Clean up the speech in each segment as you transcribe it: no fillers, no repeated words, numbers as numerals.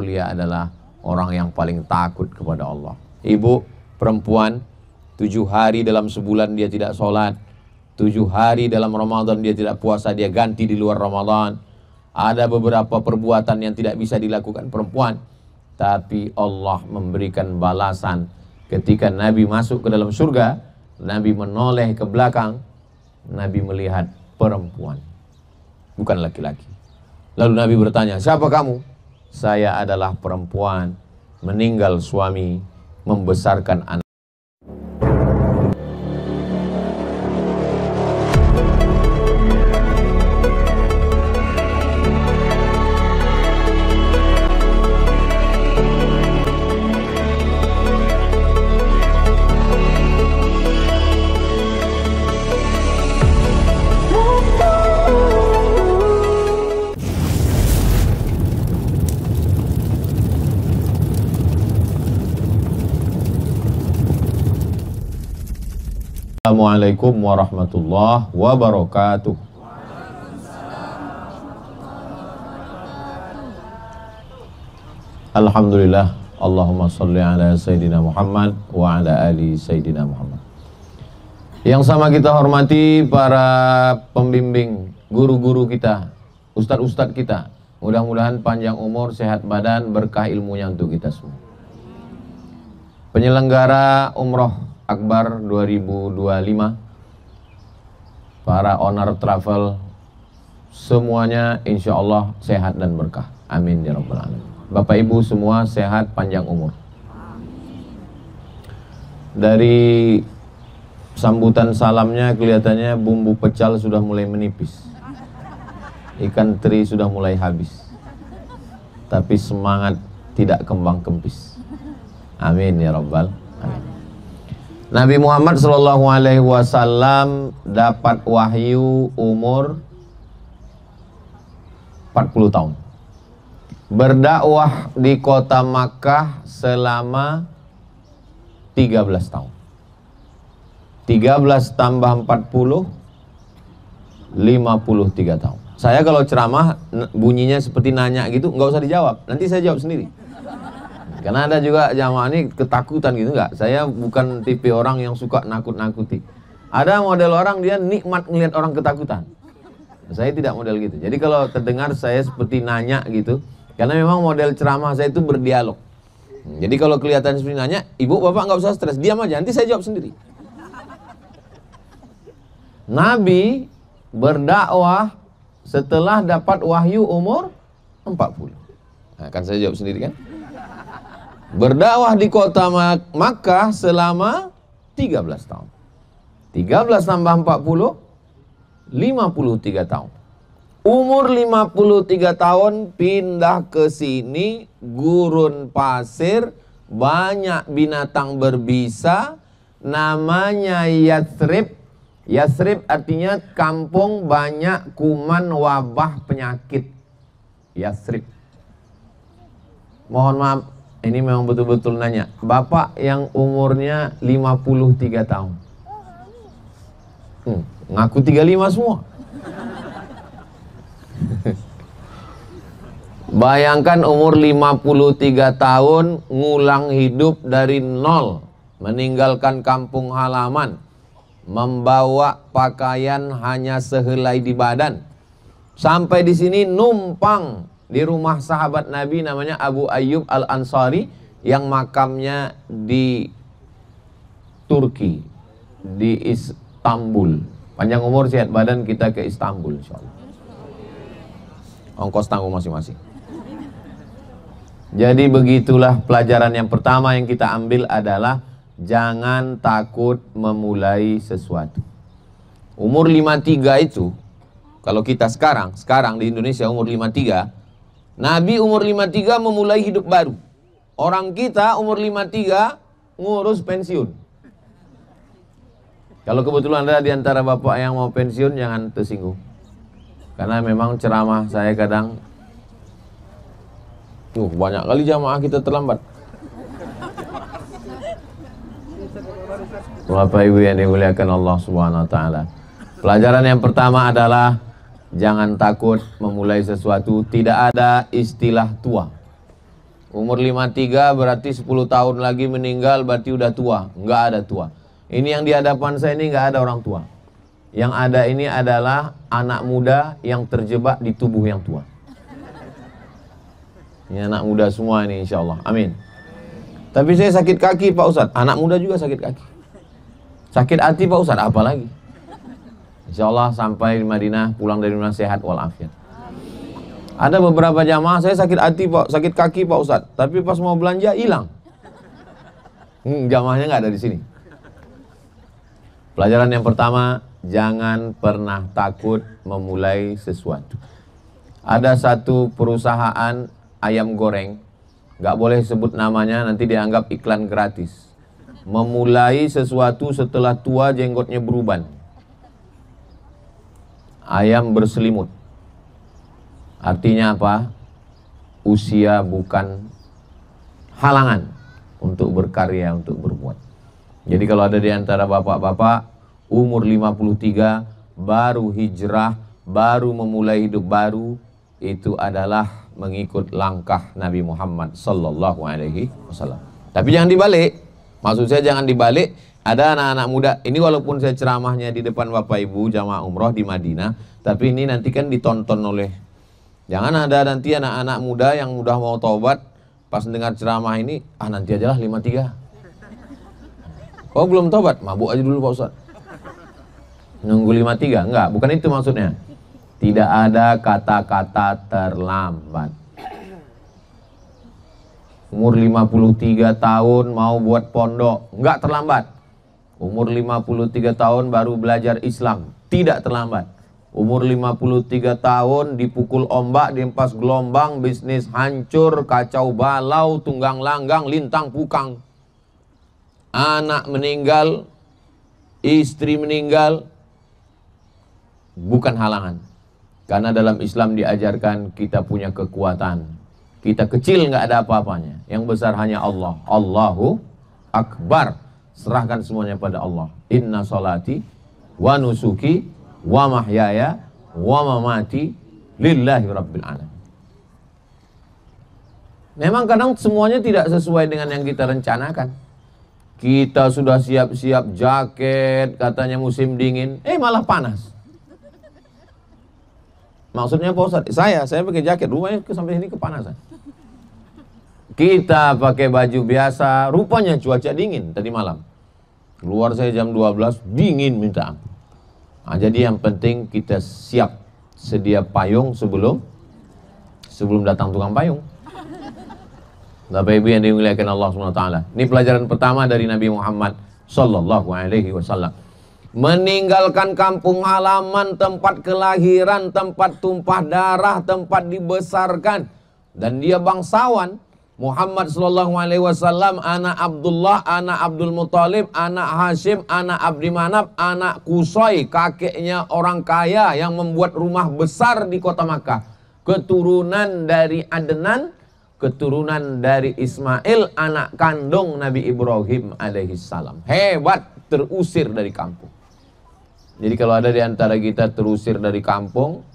mulia adalah orang yang paling takut kepada Allah. Ibu, perempuan, 7 hari dalam sebulan dia tidak sholat, 7 hari dalam Ramadan dia tidak puasa, dia ganti di luar Ramadan. Ada beberapa perbuatan yang tidak bisa dilakukan perempuan, tapi Allah memberikan balasan. Ketika Nabi masuk ke dalam surga, Nabi menoleh ke belakang, Nabi melihat perempuan, bukan laki-laki. Lalu Nabi bertanya, siapa kamu? Saya adalah perempuan, meninggal suami, membesarkan anak. Assalamualaikum warahmatullahi wabarakatuh. Alhamdulillah, Allahumma salli ala Sayyidina Muhammad wa ala ali Sayyidina Muhammad. Yang sama kita hormati para pembimbing, guru-guru kita, ustadz-ustadz kita. Mudah-mudahan panjang umur, sehat badan, berkah ilmunya untuk kita semua. Penyelenggara Umroh Akbar 2025, para owner travel, semuanya insya Allah sehat dan berkah. Amin ya rabbal alamin. Bapak Ibu semua sehat, panjang umur. Dari sambutan salamnya kelihatannya bumbu pecal sudah mulai menipis, ikan teri sudah mulai habis, tapi semangat tidak kembang kempis. Amin ya rabbal alamin. Nabi Muhammad SAW dapat wahyu umur 40 tahun. Berdakwah di kota Makkah selama 13 tahun. 13 tambah 40, 53 tahun. Saya kalau ceramah bunyinya seperti nanya gitu, nggak usah dijawab, nanti saya jawab sendiri. Karena ada juga jamaah ini ketakutan gitu, enggak. Saya bukan tipe orang yang suka nakut-nakuti. Ada model orang dia nikmat ngelihat orang ketakutan. Saya tidak model gitu. Jadi kalau terdengar saya seperti nanya gitu, karena memang model ceramah saya itu berdialog. Jadi kalau kelihatan seperti nanya, ibu bapak nggak usah stres, diam aja, nanti saya jawab sendiri. Nabi berdakwah setelah dapat wahyu umur 40. Nah, kan saya jawab sendiri kan? Berdakwah di kota Makkah selama 13 tahun. 13 tambah 40, 53 tahun. Umur 53 tahun pindah ke sini, gurun pasir, banyak binatang berbisa, namanya Yathrib. Yathrib artinya kampung banyak kuman, wabah, penyakit. Yathrib. Mohon maaf, ini memang betul-betul nanya. Bapak yang umurnya 53 tahun. Ngaku 35 semua. Bayangkan umur 53 tahun, ngulang hidup dari nol. Meninggalkan kampung halaman. Membawa pakaian hanya sehelai di badan. Sampai di sini numpang di rumah sahabat Nabi namanya Abu Ayyub Al-Ansari yang makamnya di Turki, di Istanbul. Panjang umur sehat badan kita ke Istanbul insyaallah. Ongkos tanggung masing-masing. Jadi begitulah pelajaran yang pertama yang kita ambil adalah jangan takut memulai sesuatu. Umur 53 itu, kalau kita sekarang di Indonesia umur 53, Nabi umur 53 memulai hidup baru. Orang kita umur 53 ngurus pensiun. Kalau kebetulan ada di antara bapak yang mau pensiun, jangan tersinggung. Karena memang ceramah saya kadang banyak kali jamaah kita terlambat. Bapak Ibu yang dimuliakan Allah Subhanahu wa taala. Pelajaran yang pertama adalah jangan takut memulai sesuatu. Tidak ada istilah tua. Umur 53 berarti 10 tahun lagi meninggal, berarti udah tua. Enggak ada tua. Ini yang di hadapan saya ini enggak ada orang tua. Yang ada ini adalah anak muda yang terjebak di tubuh yang tua. Ini anak muda semua ini, insya Allah. Amin. Tapi saya sakit kaki Pak Ustadz. Anak muda juga sakit kaki. Sakit hati Pak Ustadz, apa lagi? Insya Allah sampai di Madinah, pulang dari Madinah sehat walafiat. Ada beberapa jamaah, saya sakit hati Pak, sakit kaki Pak Ustadz, tapi pas mau belanja hilang. Jamaahnya nggak ada di sini. Pelajaran yang pertama, jangan pernah takut memulai sesuatu. Ada satu perusahaan ayam goreng, nggak boleh sebut namanya, nanti dianggap iklan gratis. Memulai sesuatu setelah tua jenggotnya beruban. Ayam berselimut. Artinya apa? Usia bukan halangan untuk berkarya, untuk berbuat. Jadi kalau ada di antara bapak-bapak umur 53 baru hijrah, baru memulai hidup baru, itu adalah mengikut langkah Nabi Muhammad sallallahu alaihi wasallam. Tapi jangan dibalik. Maksud saya jangan dibalik. Ada anak-anak muda, ini walaupun saya ceramahnya di depan Bapak Ibu jamaah umroh di Madinah, tapi ini nanti kan ditonton oleh, jangan ada nanti anak-anak muda yang udah mau taubat, pas dengar ceramah ini, nanti aja lah 53. Oh belum taubat, mabuk aja dulu Pak Ustaz. Nunggu 53, enggak, bukan itu maksudnya. Tidak ada kata-kata terlambat. Umur 53 tahun mau buat pondok, enggak terlambat. Umur 53 tahun baru belajar Islam, tidak terlambat. Umur 53 tahun dipukul ombak, dihempas gelombang, bisnis hancur, kacau balau, tunggang langgang, lintang pukang. Anak meninggal, istri meninggal, bukan halangan. Karena dalam Islam diajarkan kita punya kekuatan. Kita kecil nggak ada apa-apanya. Yang besar hanya Allah. Allahu Akbar. Serahkan semuanya pada Allah. Inna salati wa nusuki wa mahyaya wa mamati lillahi rabbil alamin. Memang kadang semuanya tidak sesuai dengan yang kita rencanakan. Kita sudah siap-siap jaket, katanya musim dingin, malah panas. Maksudnya Pak Ustadz, saya pakai jaket, rumahnya sampai sini kepanasan. Kita pakai baju biasa, rupanya cuaca dingin tadi malam. Keluar saya jam 12, dingin minta ampun. Jadi yang penting kita siap sedia payung sebelum datang tukang payung. Bapak Ibu yang dimuliakan Allah SWT. Ini pelajaran pertama dari Nabi Muhammad sallallahu alaihi wasallam. Meninggalkan kampung halaman, tempat kelahiran, tempat tumpah darah, tempat dibesarkan, dan dia bangsawan. Muhammad sallallahu alaihi wasallam anak Abdullah, anak Abdul Muthalib, anak Hashim, anak Abdi Manaf, anak Qusay, kakeknya orang kaya yang membuat rumah besar di kota Makkah. Keturunan dari Adnan, keturunan dari Ismail, anak kandung Nabi Ibrahim alaihissalam. Hebat, terusir dari kampung. Jadi kalau ada di antara kita terusir dari kampung,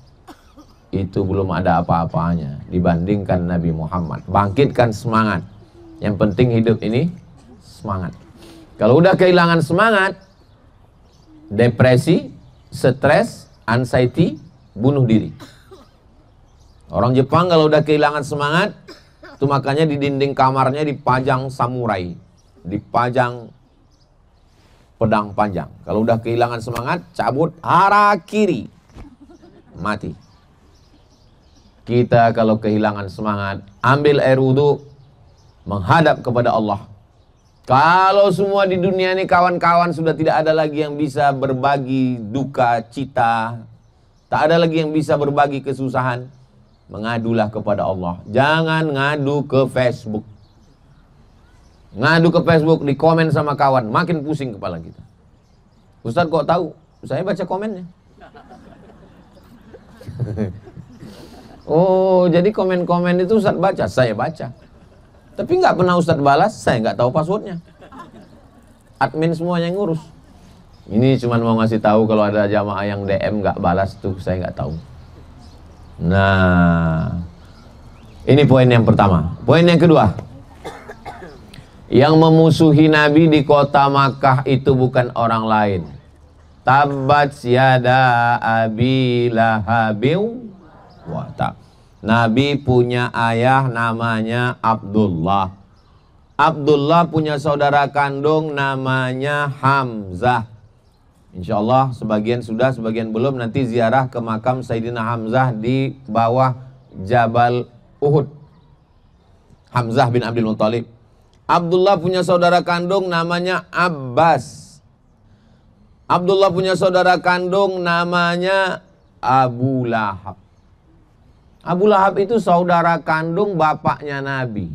itu belum ada apa-apanya dibandingkan Nabi Muhammad. Bangkitkan semangat. Yang penting hidup ini semangat. Kalau udah kehilangan semangat, depresi, stres, anxiety, bunuh diri. Orang Jepang kalau udah kehilangan semangat, itu makanya di dinding kamarnya dipajang samurai, dipajang pedang panjang. Kalau udah kehilangan semangat, cabut harakiri, mati. Kita kalau kehilangan semangat, ambil air wudhu, menghadap kepada Allah. Kalau semua di dunia ini kawan-kawan sudah tidak ada lagi yang bisa berbagi duka cita, tak ada lagi yang bisa berbagi kesusahan, mengadulah kepada Allah. Jangan ngadu ke Facebook. Ngadu ke Facebook, di komen sama kawan, makin pusing kepala kita. Ustaz kok tahu? Saya baca komennya. Oh, jadi komen-komen itu Ustaz baca? Saya baca. Tapi nggak pernah Ustaz balas, saya nggak tahu passwordnya. Admin semuanya yang ngurus. Ini cuma mau ngasih tahu kalau ada jamaah yang DM nggak balas tuh, saya nggak tahu. Nah, Ini poin yang pertama. Poin yang kedua, yang memusuhi Nabi di kota Makkah itu bukan orang lain. Tabbat yada abi lahabin wa tab. Nabi punya ayah namanya Abdullah. Abdullah punya saudara kandung namanya Hamzah. Insya Allah sebagian sudah, sebagian belum. Nanti ziarah ke makam Sayyidina Hamzah di bawah Jabal Uhud. Hamzah bin Abdul Muttalib. Abdullah punya saudara kandung namanya Abbas. Abdullah punya saudara kandung namanya Abu Lahab. Abu Lahab itu saudara kandung bapaknya Nabi.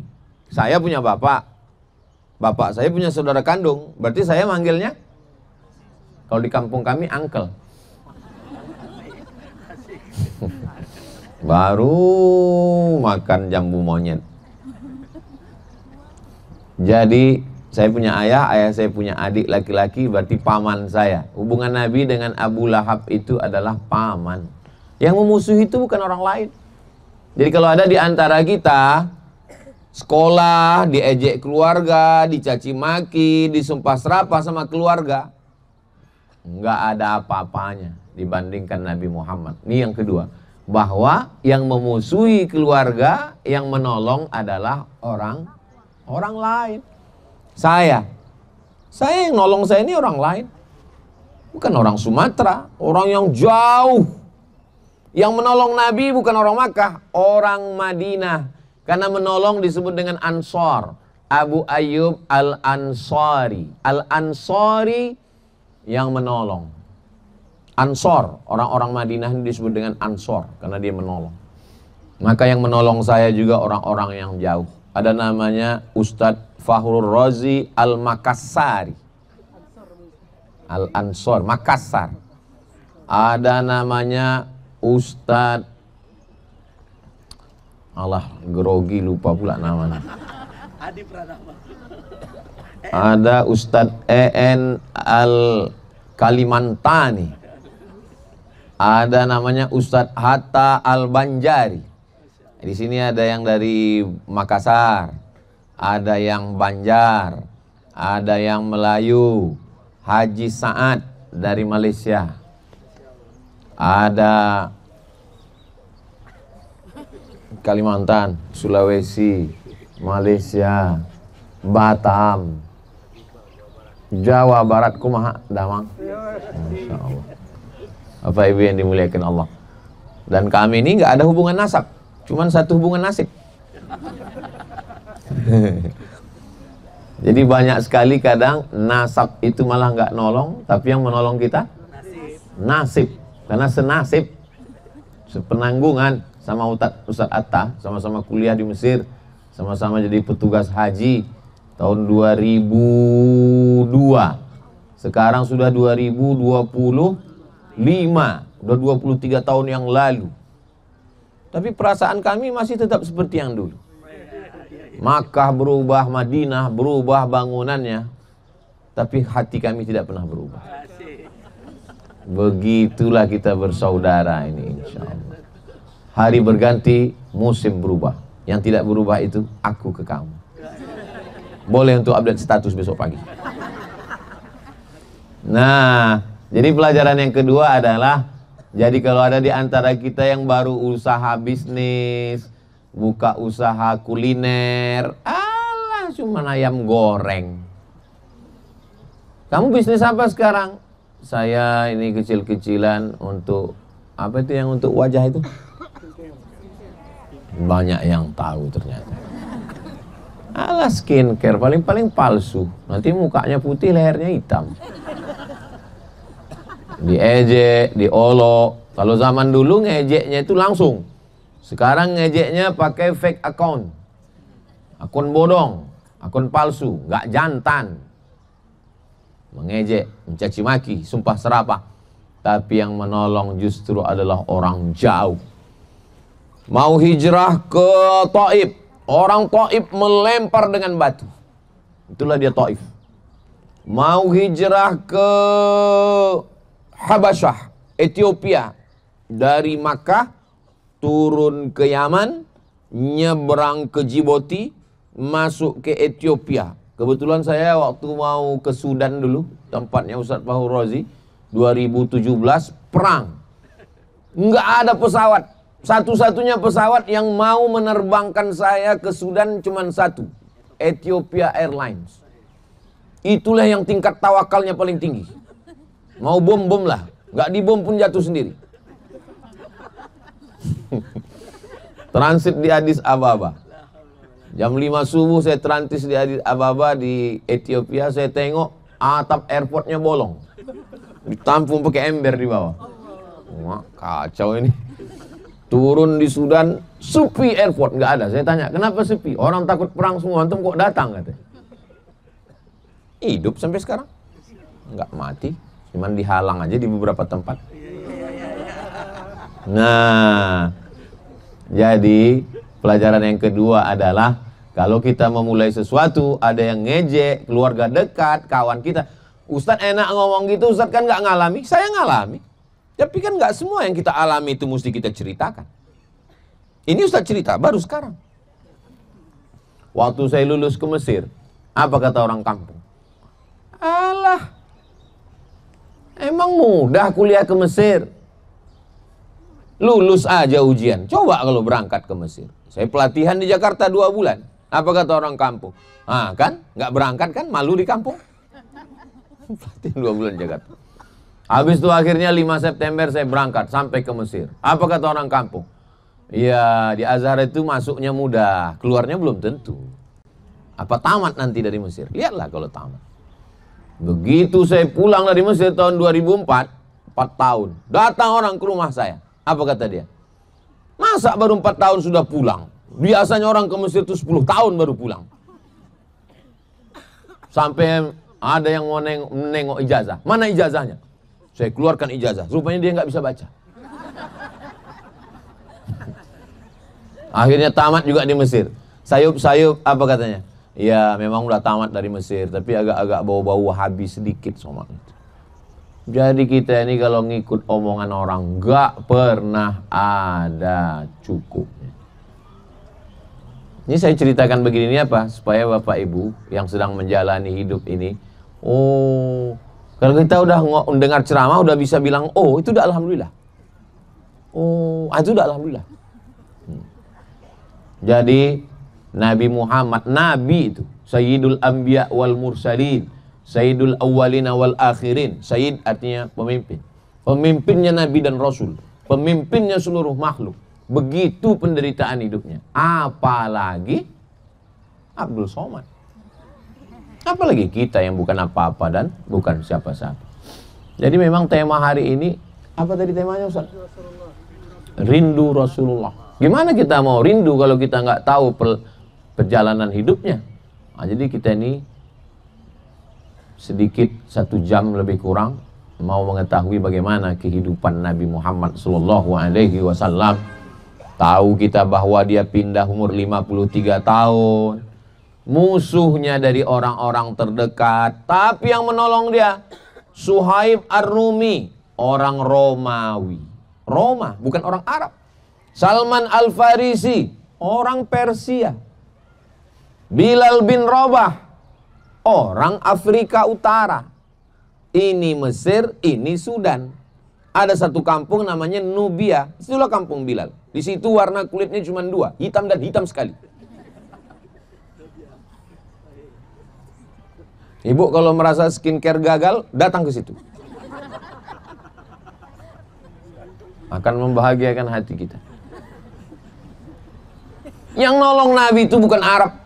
Saya punya bapak. Bapak saya punya saudara kandung. Berarti saya manggilnya, kalau di kampung kami, uncle. Baru makan jambu monyet. Jadi saya punya ayah saya punya adik laki-laki, berarti paman saya. Hubungan Nabi dengan Abu Lahab itu adalah paman. Yang memusuhi itu bukan orang lain. Jadi kalau ada di antara kita sekolah, diejek keluarga, dicaci maki, disumpah serapah sama keluarga, nggak ada apa-apanya dibandingkan Nabi Muhammad. Ini yang kedua, bahwa yang memusuhi keluarga, yang menolong adalah orang lain. Saya yang nolong saya ini orang lain, bukan orang Sumatera, orang yang jauh. Yang menolong Nabi bukan orang Makkah, orang Madinah. Karena menolong disebut dengan Ansor. Abu Ayyub Al-Ansari. Al-Ansari yang menolong. Ansor, orang-orang Madinah ini disebut dengan Ansor karena dia menolong. Maka yang menolong saya juga orang-orang yang jauh. Ada namanya Ustadz Fahrul Razi Al-Makassari. Al-Ansor, Makassar. Ada namanya Ustadz, Allah grogi lupa pula namanya. Ada Ustadz EN Al-Kalimantani. Ada namanya Ustadz Hatta Al-Banjari. Di sini ada yang dari Makassar, ada yang Banjar, ada yang Melayu. Haji Saad dari Malaysia. Ada Kalimantan, Sulawesi, Malaysia, Batam, Jawa Barat, kumaha damang. Masya Allah. Bapak Ibu yang dimuliakan Allah. Dan kami ini nggak ada hubungan nasab, cuman satu hubungan nasib. Jadi banyak sekali kadang nasab itu malah nggak nolong, tapi yang menolong kita nasib. Karena senasib, sepenanggungan sama Ustadz Atta, sama-sama kuliah di Mesir, sama-sama jadi petugas haji tahun 2002. Sekarang sudah 2025, udah 23 tahun yang lalu. Tapi perasaan kami masih tetap seperti yang dulu. Makkah berubah, Madinah berubah bangunannya, tapi hati kami tidak pernah berubah. Begitulah kita bersaudara ini, insya Allah. Hari berganti, musim berubah. Yang tidak berubah itu aku ke kamu. Boleh untuk update status besok pagi. Nah, jadi pelajaran yang kedua adalah, jadi kalau ada di antara kita yang baru usaha bisnis, buka usaha kuliner, alah cuma ayam goreng. Kamu bisnis apa sekarang? Saya ini kecil-kecilan untuk, apa itu yang untuk wajah itu? Banyak yang tahu ternyata. Alah skincare, paling-paling palsu. Nanti mukanya putih, lehernya hitam. Diejek, diolok. Kalau zaman dulu ngejeknya itu langsung. Sekarang ngejeknya pakai fake account. Akun bodong, akun palsu, nggak jantan. Mengejek, mencaci maki, sumpah serapah. Tapi yang menolong justru adalah orang jauh. Mau hijrah ke Taif, orang Taif melempar dengan batu. Itulah dia Taif. Mau hijrah ke Habasyah, Ethiopia, dari Makkah turun ke Yaman, nyebrang ke Djibouti, masuk ke Ethiopia. Kebetulan saya waktu mau ke Sudan dulu, tempatnya Ustadz Fahur Razi, 2017 perang. Nggak ada pesawat. Satu-satunya pesawat yang mau menerbangkan saya ke Sudan cuma satu, Ethiopia Airlines. Itulah yang tingkat tawakalnya paling tinggi. Mau bom-bom lah, nggak dibom pun jatuh sendiri. Transit di Addis Ababa. Jam 5 subuh saya transit di Addis Ababa di Ethiopia. Saya tengok atap airportnya bolong, ditampung pakai ember di bawah. Wah, kacau ini. Turun di Sudan, sepi airport, nggak ada. Saya tanya, kenapa sepi? Orang takut perang semua, antum kok datang? Katanya. Hidup sampai sekarang, nggak mati, cuman dihalang aja di beberapa tempat. Nah, jadi pelajaran yang kedua adalah kalau kita memulai sesuatu, ada yang ngejek, keluarga dekat, kawan kita. Ustadz enak ngomong gitu, Ustadz kan nggak ngalami. Saya ngalami. Tapi kan nggak semua yang kita alami itu mesti kita ceritakan. Ini Ustadz cerita baru sekarang. Waktu saya lulus ke Mesir, apa kata orang kampung? Alah, emang mudah kuliah ke Mesir? Lulus aja ujian. Coba kalau berangkat ke Mesir. Saya pelatihan di Jakarta 2 bulan. Apa kata orang kampung? Ah kan, nggak berangkat kan, malu di kampung. Pelatihan 2 bulan di Jakarta. Habis itu akhirnya 5 September saya berangkat sampai ke Mesir. Apa kata orang kampung? Iya, di Azhar itu masuknya mudah, keluarnya belum tentu. Apa tamat nanti dari Mesir? Lihatlah kalau tamat. Begitu saya pulang dari Mesir tahun 2004, 4 tahun. Datang orang ke rumah saya. Apa kata dia? Masa baru 4 tahun sudah pulang? Biasanya orang ke Mesir itu 10 tahun baru pulang. Sampai ada yang mau nengok ijazah. Mana ijazahnya? Saya keluarkan ijazah. Rupanya dia nggak bisa baca. Akhirnya tamat juga di Mesir. Sayup-sayup apa katanya? Ya memang udah tamat dari Mesir, tapi agak-agak bau-bau Wahabi sedikit sama itu. Jadi kita ini kalau ngikut omongan orang nggak pernah ada cukupnya. Ini saya ceritakan begini ini apa? Supaya Bapak Ibu yang sedang menjalani hidup ini, oh, kalau kita udah dengar ceramah udah bisa bilang, oh itu udah alhamdulillah. Oh, itu udah alhamdulillah. Jadi Nabi Muhammad, Nabi itu Sayyidul Anbiya wal Mursalin, Sayyidul Awwalina wal Akhirin. Sayyid artinya pemimpin. Pemimpinnya Nabi dan Rasul, pemimpinnya seluruh makhluk. Begitu penderitaan hidupnya. Apalagi Abdul Somad. Apalagi kita yang bukan apa-apa dan bukan siapa-siapa. Jadi memang tema hari ini, apa tadi temanya Ustaz? Rindu Rasulullah. Gimana kita mau rindu kalau kita nggak tahu perjalanan hidupnya? Nah, jadi kita ini sedikit 1 jam lebih kurang mau mengetahui bagaimana kehidupan Nabi Muhammad SAW. Tahu kita bahwa dia pindah umur 53 tahun. Musuhnya dari orang-orang terdekat, tapi yang menolong dia Suhaib Ar-Rumi, orang Romawi. Roma, bukan orang Arab. Salman Al-Farisi, orang Persia. Bilal bin Rabah, orang Afrika Utara. Ini Mesir, ini Sudan. Ada satu kampung namanya Nubia, itulah kampung Bilal. Di situ warna kulitnya cuma 2, hitam dan hitam sekali. Ibu kalau merasa skincare gagal, datang ke situ. Akan membahagiakan hati kita. Yang nolong Nabi itu bukan Arab.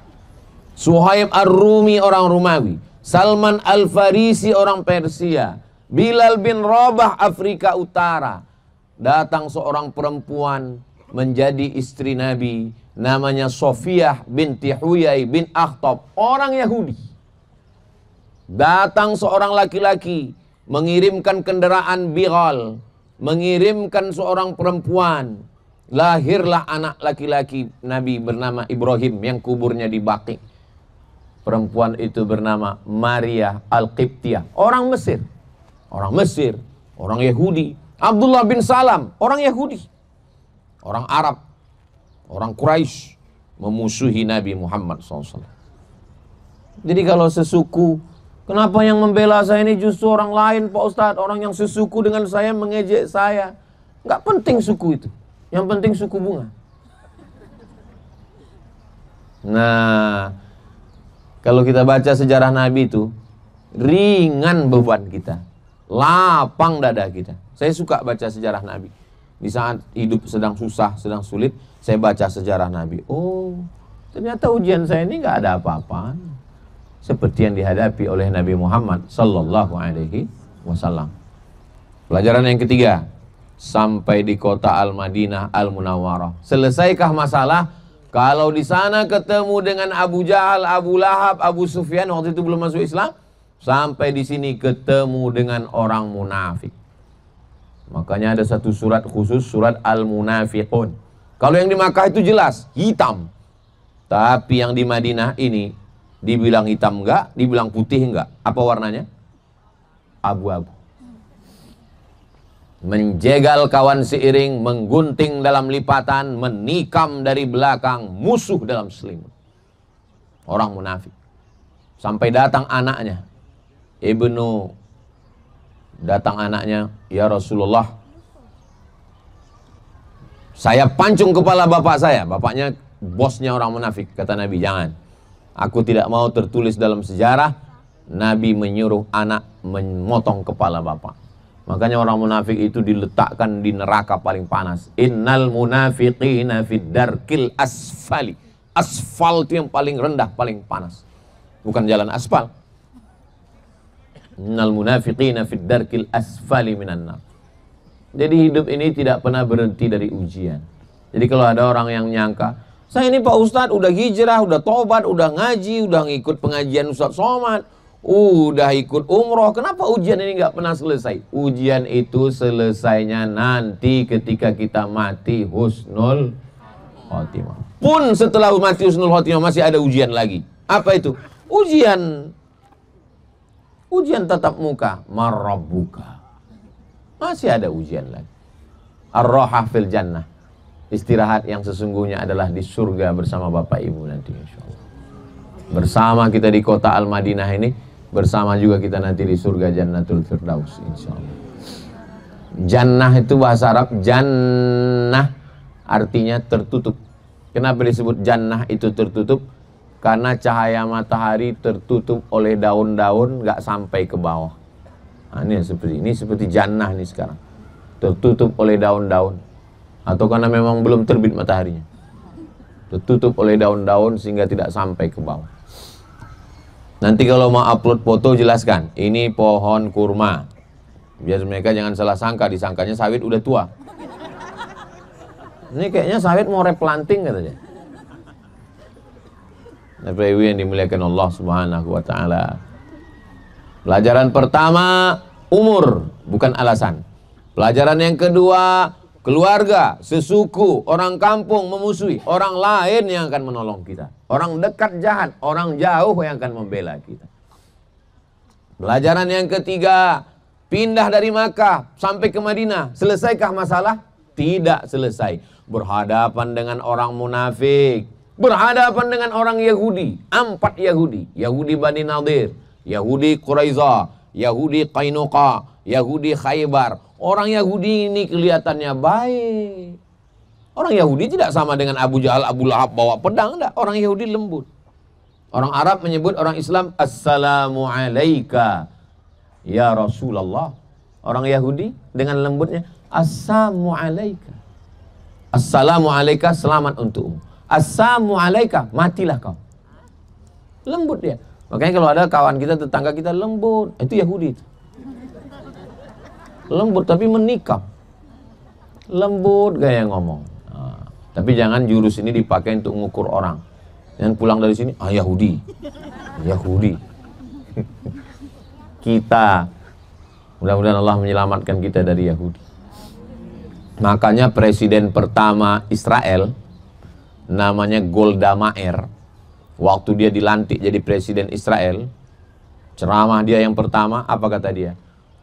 Suhaib Ar-Rumi orang Romawi. Salman Al-Farisi orang Persia. Bilal bin Rabah Afrika Utara. Datang seorang perempuan menjadi istri Nabi. Namanya Sofiyah binti Huyai bin Akhtab. Orang Yahudi. Datang seorang laki-laki mengirimkan kendaraan Bighal, mengirimkan seorang perempuan. Lahirlah anak laki-laki Nabi bernama Ibrahim yang kuburnya di Baqi. Perempuan itu bernama Maria Al-Qibtiyah, orang Mesir. Orang Mesir, orang Yahudi. Abdullah bin Salam, orang Yahudi. Orang Arab, orang Quraisy, memusuhi Nabi Muhammad SAW. Jadi kalau sesuku, kenapa yang membela saya ini justru orang lain Pak Ustadz? Orang yang sesuku dengan saya mengejek saya. Nggak penting suku itu, yang penting suku bunga. Nah, kalau kita baca sejarah Nabi itu, ringan beban kita, lapang dada kita. Saya suka baca sejarah Nabi. Di saat hidup sedang susah, sedang sulit, saya baca sejarah Nabi. Oh, ternyata ujian saya ini nggak ada apa-apa. Seperti yang dihadapi oleh Nabi Muhammad Sallallahu Alaihi Wasallam. Pelajaran yang ketiga, sampai di kota Al-Madinah Al-Munawwarah. Selesaikah masalah? Kalau di sana ketemu dengan Abu Jahal, Abu Lahab, Abu Sufyan, waktu itu belum masuk Islam. Sampai di sini ketemu dengan orang munafik. Makanya ada satu surat khusus, surat Al-Munafiqun. Kalau yang di Makkah itu jelas, hitam. Tapi yang di Madinah ini, dibilang hitam enggak, dibilang putih enggak. Apa warnanya? Abu-abu. Menjegal kawan seiring, menggunting dalam lipatan, menikam dari belakang, musuh dalam selimut. Orang munafik. Sampai datang anaknya. Datang anaknya, ya Rasulullah, saya pancung kepala bapak saya. Bapaknya bosnya orang munafik. Kata Nabi, jangan. Aku tidak mau tertulis dalam sejarah Nabi menyuruh anak memotong kepala bapak. Makanya orang munafik itu diletakkan di neraka paling panas. Innal munafiqina fid darkil asfali. Asfal itu yang paling rendah, paling panas. Bukan jalan aspal. Innal munafiqina fid darkil asfali minan nar. Jadi hidup ini tidak pernah berhenti dari ujian. Jadi kalau ada orang yang nyangka, saya ini Pak Ustadz udah hijrah, udah tobat, udah ngaji, udah ngikut pengajian Ustadz Somad, udah ikut umroh, kenapa ujian ini nggak pernah selesai? Ujian itu selesainya nanti ketika kita mati husnul khotimah. Pun setelah mati husnul khotimah masih ada ujian lagi. Apa itu? Ujian tatap muka, marabbuka. Masih ada ujian lagi. Ar-rahah fil jannah. Istirahat yang sesungguhnya adalah di surga bersama Bapak Ibu nanti insyaallah. Bersama kita di kota Al-Madinah ini, bersama juga kita nanti di surga Jannatul Firdaus insyaallah. Jannah itu bahasa Arab, jannah artinya tertutup. Kenapa disebut jannah itu tertutup? Karena cahaya matahari tertutup oleh daun-daun, nggak sampai ke bawah. Nah, ini seperti jannah nih sekarang, tertutup oleh daun-daun, atau karena memang belum terbit mataharinya, tertutup oleh daun-daun sehingga tidak sampai ke bawah. Nanti kalau mau upload foto jelaskan, ini pohon kurma, biar mereka jangan salah sangka, disangkanya sawit udah tua. Ini kayaknya sawit mau replanting katanya. Bapak Ibu yang dimuliakan Allah Subhanahu wa taala. Pelajaran pertama, umur bukan alasan. Pelajaran yang kedua, keluarga, sesuku, orang kampung memusuhi, orang lain yang akan menolong kita. Orang dekat jahat, orang jauh yang akan membela kita. Pelajaran yang ketiga, pindah dari Makkah sampai ke Madinah. Selesaikah masalah? Tidak selesai. Berhadapan dengan orang munafik, berhadapan dengan orang Yahudi, 4 Yahudi, Yahudi Bani Nadir, Yahudi Quraizah, Yahudi Qainuqa, Yahudi Khaybar. Orang Yahudi ini kelihatannya baik. Orang Yahudi tidak sama dengan Abu Jahal, Abu Lahab bawa pedang, enggak. Orang Yahudi lembut. Orang Arab menyebut orang Islam Assalamu alaika ya Rasulullah. Orang Yahudi dengan lembutnya Assalamu alaika. Assalamu alaika, selamat untukmu. Assalamu alaika, matilah kau. Lembut dia. Makanya kalau ada kawan kita, tetangga kita lembut, itu Yahudi itu. Lembut tapi menikam. Lembut gaya ngomong. Nah, tapi jangan jurus ini dipakai untuk mengukur orang. Jangan pulang dari sini, Yahudi. Yahudi. Kita, mudah-mudahan Allah menyelamatkan kita dari Yahudi. Makanya presiden pertama Israel namanya Golda Meir. Waktu dia dilantik jadi presiden Israel, ceramah dia yang pertama, apa kata dia?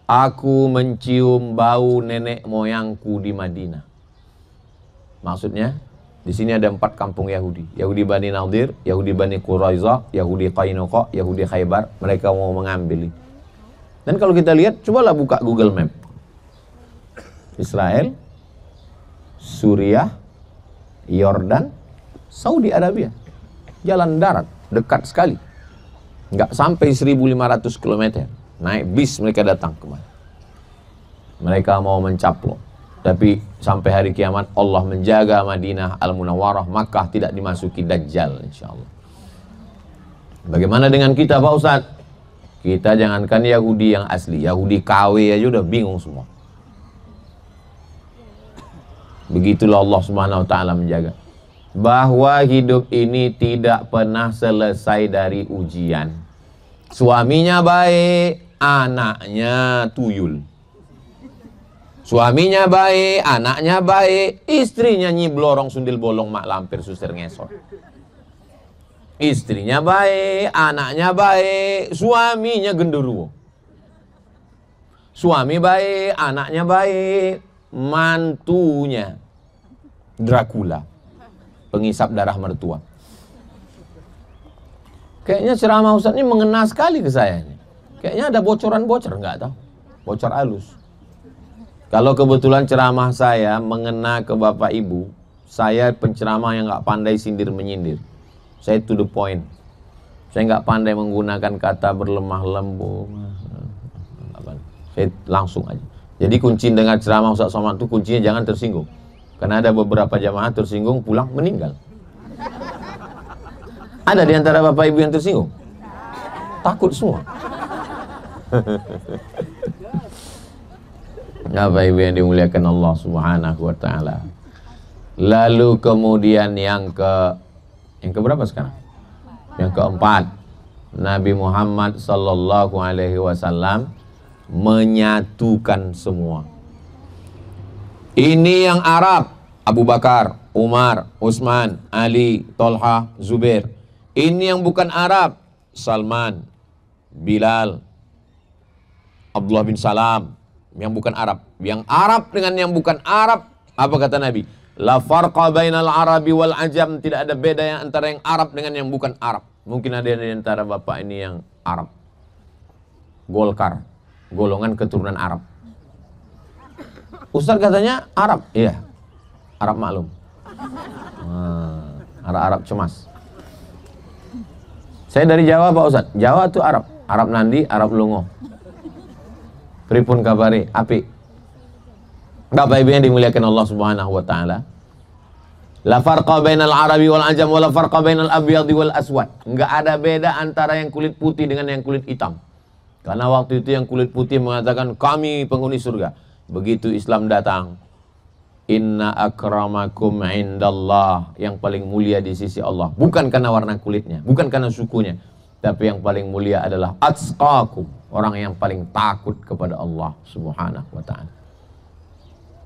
Aku mencium bau nenek moyangku di Madinah. Maksudnya, Di sini ada 4 kampung Yahudi. Yahudi Bani Nadir, Yahudi Bani Quraizah, Yahudi Qainuqa, Yahudi Khaybar. Mereka mau mengambil. Dan kalau kita lihat, cobalah buka Google Map. Israel, Suriah, Yordan, Saudi Arabia. Jalan darat, dekat sekali. Nggak sampai 1.500 km. Naik bis mereka datang kemari. Mereka mau mencaplok. Tapi sampai hari kiamat Allah menjaga Madinah Al-Munawwarah, Makkah tidak dimasuki Dajjal insyaallah. Bagaimana dengan kita Pak Ustadz? Kita jangankan Yahudi yang asli, Yahudi KW aja udah bingung semua. Begitulah Allah Subhanahu wa taala menjaga. Bahwa hidup ini tidak pernah selesai dari ujian. Suaminya baik, anaknya tuyul. Suaminya baik, anaknya baik, istrinya nyiblorong sundil bolong mak lampir susir ngesot. Istrinya baik, anaknya baik, suaminya genderuwo. Suami baik, anaknya baik, mantunya Dracula, pengisap darah mertua. Kayaknya ceramah Ustaz ini mengena sekali ke saya ini. Kayaknya ada bocoran-bocor, nggak tahu. Bocor halus. Kalau kebetulan ceramah saya mengena ke Bapak Ibu, saya penceramah yang nggak pandai sindir menyindir. Saya to the point. Saya nggak pandai menggunakan kata berlemah lembut. Saya langsung aja. Jadi kunci dengan ceramah Ustaz Somad itu kuncinya jangan tersinggung. Karena ada beberapa jamaah tersinggung pulang meninggal. Ada di antara Bapak Ibu yang tersinggung? Takut semua. Bapak Ibu yang dimuliakan Allah Subhanahu wa taala. Lalu kemudian yang keberapa sekarang? Yang keempat, Nabi Muhammad sallallahu alaihi wasallam menyatukan semua. Ini yang Arab, Abu Bakar, Umar, Utsman, Ali, Tolha, Zubair. Ini yang bukan Arab, Salman, Bilal, Abdullah bin Salam. Yang bukan Arab. Yang Arab dengan yang bukan Arab, apa kata Nabi? La farqa bainal Arabi wal Ajam. Tidak ada beda yang antara yang Arab dengan yang bukan Arab. Mungkin ada di antara Bapak ini yang Arab. Golkar, golongan keturunan Arab. Ustaz katanya Arab. Iya, Arab maklum. Arab cemas. Saya dari Jawa Pak Ustaz. Jawa itu Arab. Arab Nandi, Arab Lungo. Pripun kabari, api. Bapak Ibu yang dimuliakan Allah Subhanahu wa taala. La farqa bainal Arabi wal Ajam wa la farqa bainal abyadi wal aswad. Enggak ada beda antara yang kulit putih dengan yang kulit hitam. Karena waktu itu yang kulit putih mengatakan kami penghuni surga. Begitu Islam datang, inna akramakum indallah, yang paling mulia di sisi Allah. Bukan karena warna kulitnya, bukan karena sukunya, tapi yang paling mulia adalah atqakum, orang yang paling takut kepada Allah Subhanahu wa ta'ala.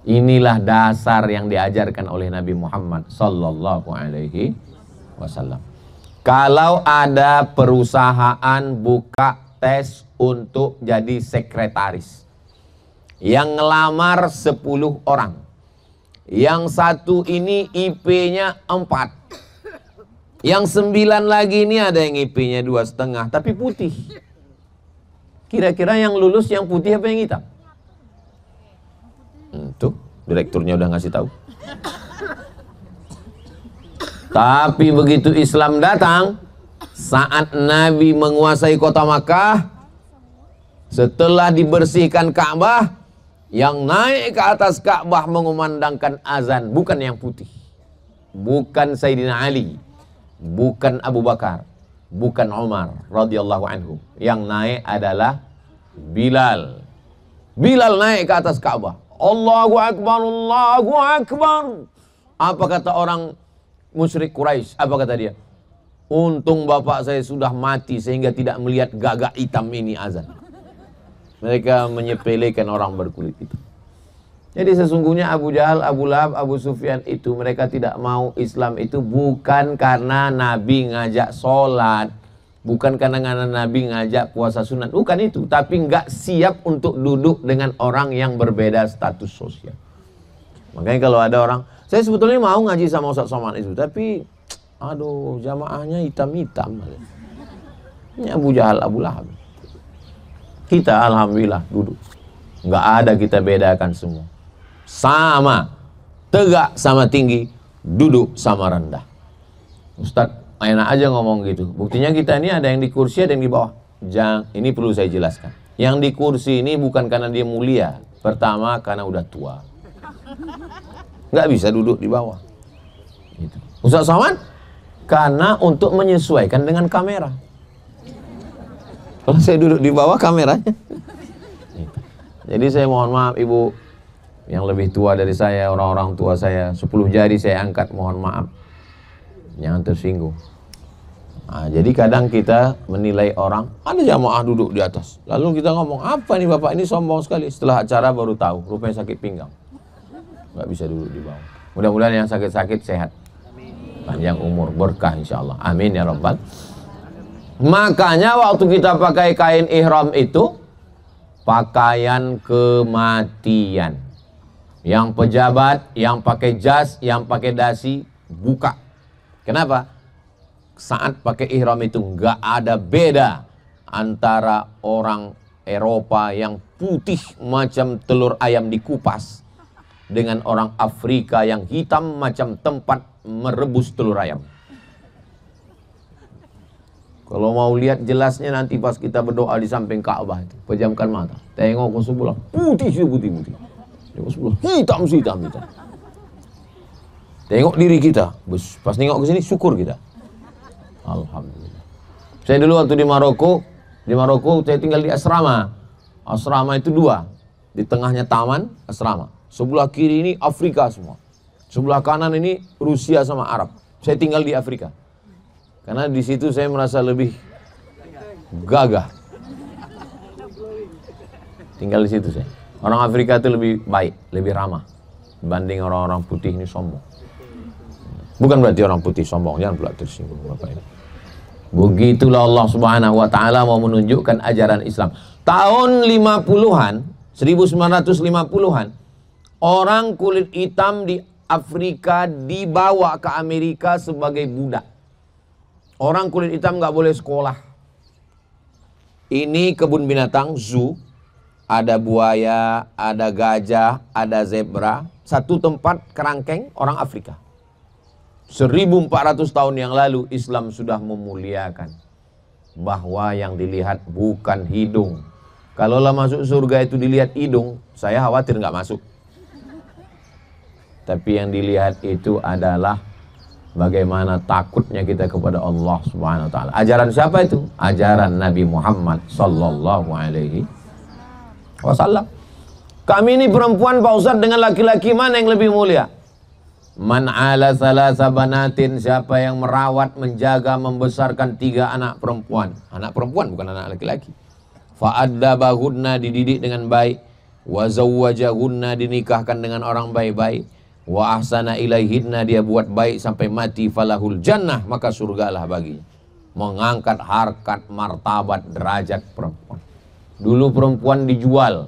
Inilah dasar yang diajarkan oleh Nabi Muhammad sallallahu alaihi wasallam. Kalau ada perusahaan buka tes untuk jadi sekretaris, yang ngelamar 10 orang, yang satu ini IP-nya 4, yang 9 lagi ini ada yang IP-nya 2,5 tapi putih. Kira-kira yang lulus yang putih apa yang hitam? Tuh, direkturnya udah ngasih tahu. Tapi begitu Islam datang, saat Nabi menguasai kota Makkah, setelah dibersihkan Ka'bah, yang naik ke atas Ka'bah mengumandangkan azan bukan yang putih, bukan Sayyidina Ali, bukan Abu Bakar, bukan Umar radhiyallahu anhu. Yang naik adalah Bilal. Bilal naik ke atas Ka'bah. Allahu Akbar, Allahu Akbar. Apa kata orang musyrik Quraisy? Apa kata dia? Untung bapak saya sudah mati sehingga tidak melihat gagak hitam ini azan. Mereka menyepelekan orang berkulit itu. Jadi sesungguhnya Abu Jahal, Abu Lahab, Abu Sufyan itu mereka tidak mau Islam itu bukan karena Nabi ngajak sholat, bukan karena Nabi ngajak puasa sunat, bukan itu. Tapi nggak siap untuk duduk dengan orang yang berbeda status sosial. Makanya kalau ada orang, Saya sebetulnya mau ngaji sama Ustaz Somad itu, tapi aduh, jamaahnya hitam-hitam. Ini Abu Jahal, Abu Lahab. Kita alhamdulillah duduk, nggak ada kita bedakan semua. Sama, tegak sama tinggi, duduk sama rendah. Ustaz, enak aja ngomong gitu. Buktinya kita ini ada yang di kursi, ada yang di bawah. Ini perlu saya jelaskan. Yang di kursi ini bukan karena dia mulia. Pertama, karena udah tua. Nggak bisa duduk di bawah. Gitu. Ustaz Somad, karena untuk menyesuaikan dengan kamera. Kalau saya duduk di bawah kameranya. Gitu. Jadi saya mohon maaf ibu yang lebih tua dari saya, orang-orang tua saya, 10 jari saya angkat, mohon maaf. Jangan tersinggung. Nah, jadi kadang kita menilai orang, ada jamaah duduk di atas. Lalu kita ngomong, apa nih bapak ini sombong sekali. Setelah acara baru tahu, rupanya sakit pinggang. Nggak bisa duduk di bawah. Mudah-mudahan yang sakit-sakit sehat. Panjang umur, berkah insya Allah. Amin ya Rabbal. Makanya waktu kita pakai kain ihram itu, pakaian kematian. Yang pejabat, yang pakai jas, yang pakai dasi, buka. Kenapa? Saat pakai ihram itu nggak ada beda antara orang Eropa yang putih macam telur ayam dikupas dengan orang Afrika yang hitam macam tempat merebus telur ayam. Kalau mau lihat jelasnya nanti pas kita berdoa di samping Ka'bah itu, pejamkan mata, tengok ke sebelah, putih. Tengok sebelah, hitam. Tengok diri kita, pas nengok ke sini syukur kita. Alhamdulillah. Saya dulu waktu di Maroko saya tinggal di asrama. Asrama itu 2, di tengahnya taman asrama. Sebelah kiri ini Afrika semua. Sebelah kanan ini Rusia sama Arab. Saya tinggal di Afrika. Karena di situ saya merasa lebih gagah. Tinggal di situ saya. Orang Afrika itu lebih baik, lebih ramah dibanding orang-orang putih ini sombong. Bukan berarti orang putih sombong, jangan pula tersinggung Bapak ini. Begitulah Allah Subhanahu wa taala mau menunjukkan ajaran Islam. Tahun 50-an, 1950-an, orang kulit hitam di Afrika dibawa ke Amerika sebagai budak. Orang kulit hitam nggak boleh sekolah. Ini kebun binatang, zoo. Ada buaya, ada gajah, ada zebra. Satu tempat kerangkeng orang Afrika. 1400 tahun yang lalu Islam sudah memuliakan bahwa yang dilihat bukan hidung. Kalaulah masuk surga itu dilihat hidung, saya khawatir nggak masuk. Tapi yang dilihat itu adalah bagaimana takutnya kita kepada Allah Subhanahu wa taala. Ajaran siapa itu? Ajaran Nabi Muhammad sallallahu alaihi wasallam. Kami ini perempuan Pak Ustadz, dengan laki-laki mana yang lebih mulia? Man ala salasa banatin, siapa yang merawat, menjaga, membesarkan 3 anak perempuan. Anak perempuan bukan anak laki-laki. Fa'addabahunna, dididik dengan baik. Wa zawwajahunna, dinikahkan dengan orang baik-baik. Wa ahsana ilaihinna, dia buat baik sampai mati, falahul jannah, maka surgalah baginya. Mengangkat harkat, martabat, derajat perempuan. Dulu perempuan dijual,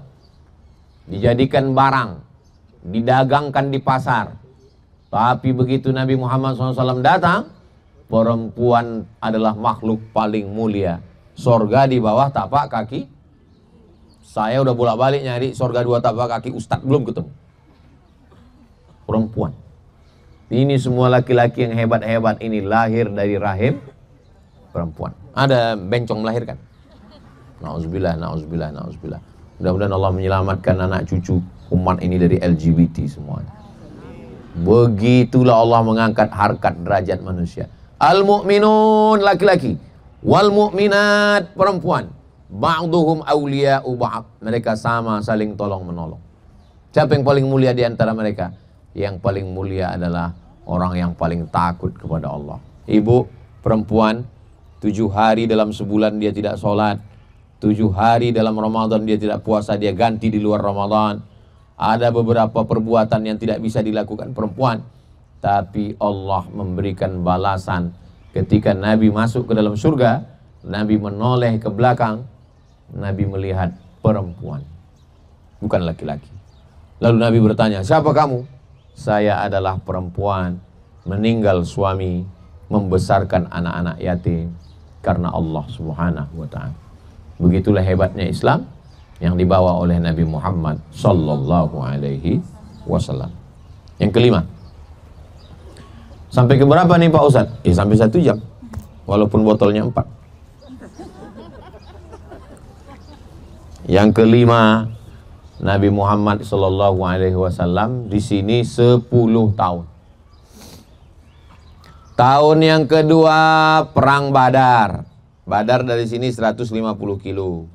dijadikan barang, didagangkan di pasar. Tapi begitu Nabi Muhammad SAW datang, perempuan adalah makhluk paling mulia. Sorga di bawah tapak kaki. Saya udah bolak-balik nyari sorga 2 tapak kaki Ustadz, belum ketemu. Perempuan. Ini semua laki-laki yang hebat-hebat ini lahir dari rahim perempuan. Ada bencong melahirkan. Nauzubillah. Mudah-mudahan Allah menyelamatkan anak cucu umat ini dari LGBT semuanya. Begitulah Allah mengangkat harkat derajat manusia. Al-mu'minun laki-laki, wal mu'minat perempuan, ba'duhum awliya'u ba'd, mereka sama saling tolong-menolong. Siapa yang paling mulia di antara mereka? Yang paling mulia adalah orang yang paling takut kepada Allah. Ibu, perempuan, 7 hari dalam sebulan dia tidak sholat, 7 hari dalam Ramadan dia tidak puasa, dia ganti di luar Ramadan. Ada beberapa perbuatan yang tidak bisa dilakukan perempuan, tapi Allah memberikan balasan. Ketika Nabi masuk ke dalam surga, Nabi menoleh ke belakang, Nabi melihat perempuan, bukan laki-laki. Lalu Nabi bertanya, siapa kamu? saya adalah perempuan, meninggal suami, membesarkan anak-anak yatim karena Allah Subhanahu wa ta'ala. Begitulah hebatnya Islam yang dibawa oleh Nabi Muhammad sallallahu alaihi wasallam. Yang kelima. Sampai ke berapa nih Pak Ustadz? Sampai 1 jam. Walaupun botolnya 4. Yang kelima, Nabi Muhammad sallallahu alaihi wasallam di sini 10 tahun. Tahun yang kedua perang Badar. Badar dari sini 150 kilo.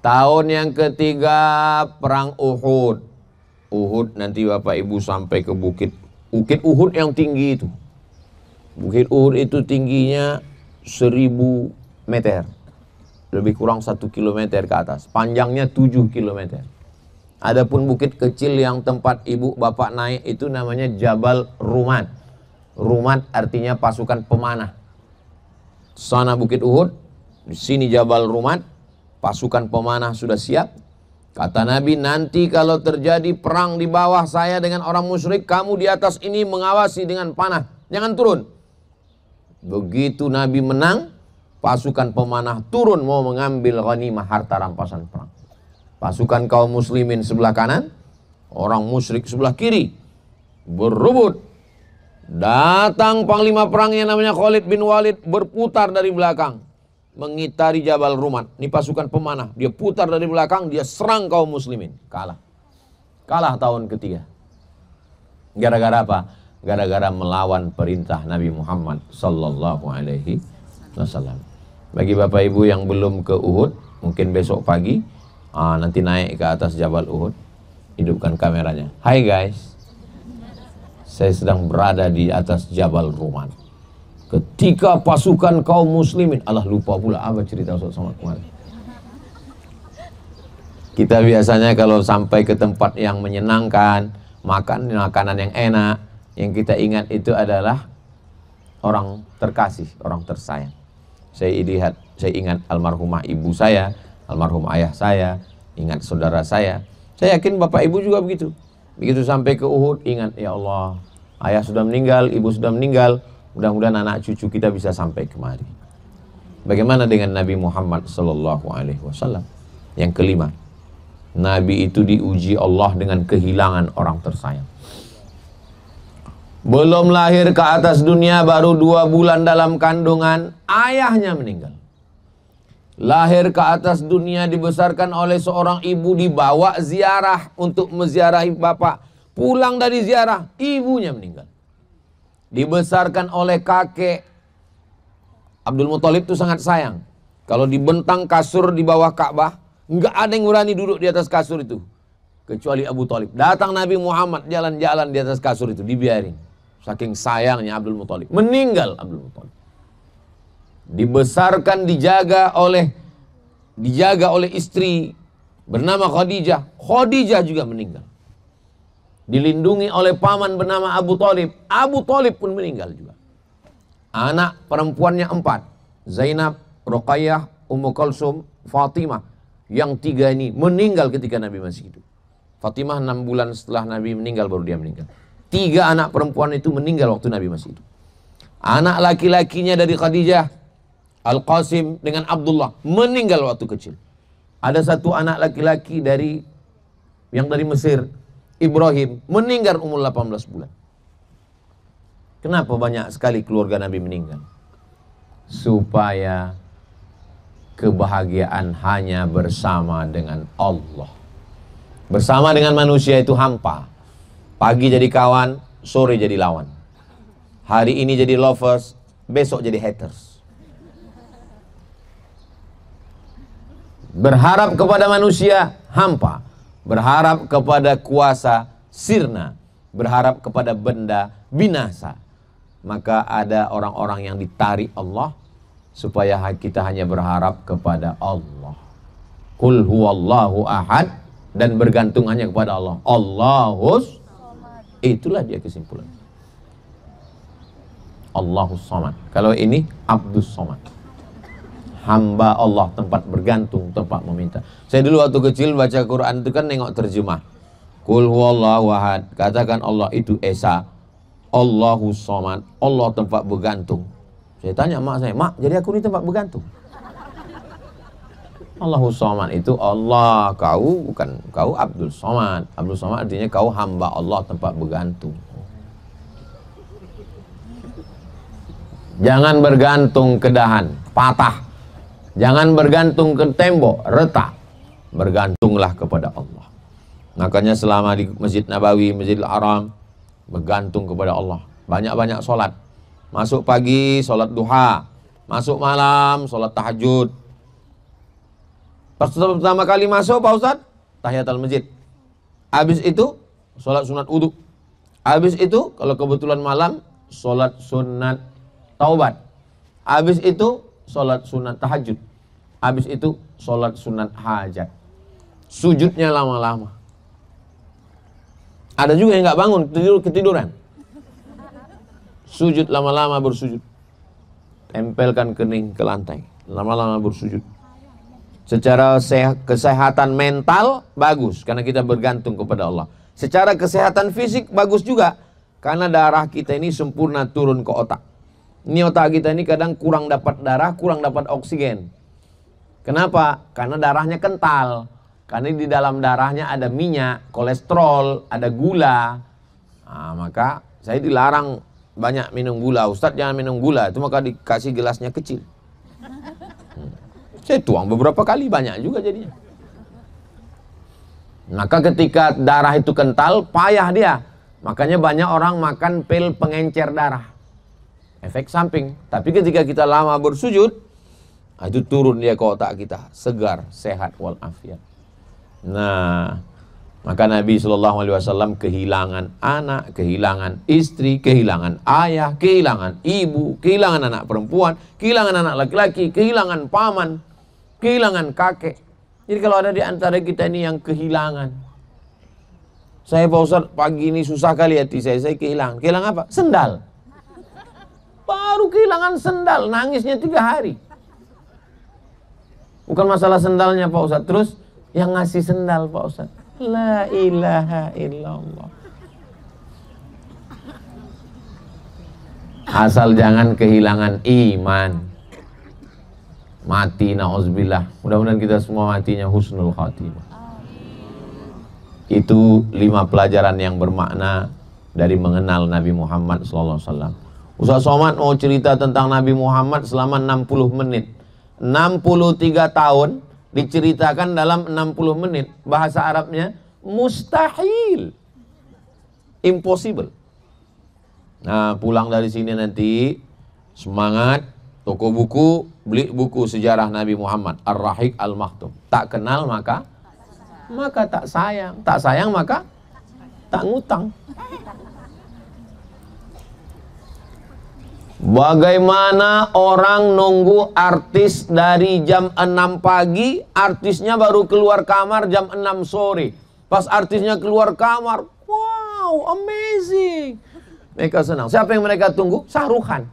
Tahun yang ketiga perang Uhud. Uhud nanti Bapak Ibu sampai ke bukit Uhud yang tinggi itu. Bukit Uhud itu tingginya 1000 meter. Lebih kurang 1 kilometer ke atas. Panjangnya 7 kilometer. Adapun bukit kecil yang tempat ibu bapak naik itu namanya Jabal Rumat. Rumat artinya pasukan pemanah. Sana bukit Uhud, di sini Jabal Rumat, pasukan pemanah sudah siap. Kata Nabi, nanti kalau terjadi perang di bawah saya dengan orang musyrik, kamu di atas ini mengawasi dengan panah, jangan turun. Begitu Nabi menang, pasukan pemanah turun mau mengambil ghanimah, harta rampasan perang. Pasukan kaum muslimin sebelah kanan, orang musyrik sebelah kiri, berebut. Datang panglima perangnya namanya Khalid bin Walid, berputar dari belakang, mengitari Jabal Rumat. Ini pasukan pemanah, dia putar dari belakang, dia serang kaum muslimin. Kalah tahun ketiga. Gara-gara apa? Gara-gara melawan perintah Nabi Muhammad sallallahu alaihi wasallam. Bagi Bapak Ibu yang belum ke Uhud, mungkin besok pagi nanti naik ke atas Jabal Uhud, hidupkan kameranya. Hai guys, saya sedang berada di atas Jabal Rumat. Ketika pasukan kaum muslimin, lupa pula apa cerita Ustaz Somad kemarin. Kita biasanya kalau sampai ke tempat yang menyenangkan, makan makanan yang enak, yang kita ingat itu adalah orang terkasih, orang tersayang. Saya ingat almarhumah ibu saya, almarhum ayah saya, ingat saudara saya. Saya yakin Bapak Ibu juga begitu. Begitu sampai ke Uhud, ingat, ya Allah, ayah sudah meninggal, ibu sudah meninggal, mudah-mudahan anak cucu kita bisa sampai kemari. Bagaimana dengan Nabi Muhammad sallallahu alaihi wasallam? Yang kelima, Nabi itu diuji Allah dengan kehilangan orang tersayang. Belum lahir ke atas dunia, baru 2 bulan dalam kandungan, ayahnya meninggal. Lahir ke atas dunia, dibesarkan oleh seorang ibu, dibawa ziarah untuk menziarahi bapak. Pulang dari ziarah, ibunya meninggal. Dibesarkan oleh kakek. Abdul Muthalib itu sangat sayang. Kalau dibentang kasur di bawah Ka'bah, nggak ada yang berani duduk di atas kasur itu, kecuali Abu Thalib. Datang Nabi Muhammad jalan-jalan di atas kasur itu, dibiarin. Saking sayangnya Abdul Muthalib. Meninggal Abdul Muthalib. Dibesarkan, dijaga oleh istri bernama Khadijah. Khadijah juga meninggal. Dilindungi oleh paman bernama Abu Thalib. Abu Thalib pun meninggal juga. Anak perempuannya 4. Zainab, Ruqayyah, Ummu Kulsum, Fatimah. Yang 3 ini meninggal ketika Nabi masih hidup. Fatimah 6 bulan setelah Nabi meninggal baru dia meninggal. 3 anak perempuan itu meninggal waktu Nabi masih hidup. Anak laki-lakinya dari Khadijah, Al-Qasim dengan Abdullah, meninggal waktu kecil. Ada 1 anak laki-laki yang dari Mesir, Ibrahim, meninggal umur 18 bulan. Kenapa banyak sekali keluarga Nabi meninggal? Supaya kebahagiaan hanya bersama dengan Allah. Bersama dengan manusia itu hampa. Pagi jadi kawan, sore jadi lawan. Hari ini jadi lovers, besok jadi haters. Berharap kepada manusia, hampa. Berharap kepada kuasa, sirna. Berharap kepada benda, binasa. Maka ada orang-orang yang ditarik Allah, supaya kita hanya berharap kepada Allah. Qul huwallahu ahad, dan bergantung hanya kepada Allah. Allahus, itulah dia kesimpulan. Allahus Samad. Kalau ini Abdus Samad, hamba Allah, tempat bergantung, tempat meminta. Saya dulu waktu kecil baca Quran itu kan nengok terjemah. Qul huwallahu ahad. Katakan Allah itu esa. Allahu somad. Allah tempat bergantung. Saya tanya mak saya, mak, jadi aku ini tempat bergantung? Allahu somad itu Allah, kau bukan, kau Abdul Somad. Abdul Somad artinya kau hamba Allah tempat bergantung. Jangan bergantung ke dahan, patah. Jangan bergantung ke tembok, retak. Bergantunglah kepada Allah. Makanya selama di Masjid Nabawi, Masjidil Haram, bergantung kepada Allah. Banyak-banyak sholat. Masuk pagi, sholat duha. Masuk malam, sholat tahajud. Pas pertama kali masuk, Pak Ustadz, tahiyatul masjid. Habis itu, sholat sunat wudu. Habis itu, kalau kebetulan malam, sholat sunat taubat. Habis itu, sholat sunat tahajud. Habis itu, sholat sunat hajat. Sujudnya lama-lama. Ada juga yang nggak bangun, ketiduran. Sujud lama-lama bersujud. Tempelkan kening ke lantai. Lama-lama bersujud. Secara kesehatan mental bagus karena kita bergantung kepada Allah. Secara kesehatan fisik bagus juga karena darah kita ini sempurna turun ke otak. Ini otak kita ini kadang kurang dapat darah, kurang dapat oksigen. Kenapa? Karena darahnya kental. Karena di dalam darahnya ada minyak, kolesterol, ada gula. Nah, maka saya dilarang banyak minum gula. Ustadz jangan minum gula. Itu maka dikasih gelasnya kecil. Saya tuang beberapa kali, banyak juga jadinya. Maka ketika darah itu kental, payah dia. Makanya banyak orang makan pil pengencer darah. Efek samping. Tapi ketika kita lama bersujud, itu turun dia ke otak kita. Segar, sehat, walafiat. Nah, maka Nabi SAW kehilangan anak, kehilangan istri, kehilangan ayah, kehilangan ibu, kehilangan anak perempuan, kehilangan anak laki-laki, kehilangan paman, kehilangan kakek. Jadi kalau ada di antara kita ini yang kehilangan, saya Pak Ustadz pagi ini susah kali hati saya kehilangan. Kehilangan apa? Sendal. Baru kehilangan sendal, nangisnya 3 hari. Bukan masalah sendalnya Pak Ustadz, terus yang ngasih sendal Pak Ustadz. La ilaha illallah. Asal jangan kehilangan iman. Mati na'udzubillah. Mudah-mudahan kita semua matinya husnul khatimah. Itu 5 pelajaran yang bermakna dari mengenal Nabi Muhammad SAW. Ustaz Somad mau cerita tentang Nabi Muhammad selama 60 menit. 63 tahun diceritakan dalam 60 menit. Bahasa Arabnya mustahil, impossible. Nah, pulang dari sini nanti semangat, toko buku, beli buku sejarah Nabi Muhammad Ar-Rahiq Al-Maktum. Tak kenal maka tak sayang, tak sayang maka tak ngutang. Bagaimana orang nunggu artis dari jam 6 pagi, artisnya baru keluar kamar jam 6 sore. Pas artisnya keluar kamar, wow, amazing. Mereka senang. Siapa yang mereka tunggu? Shah Rukh Khan.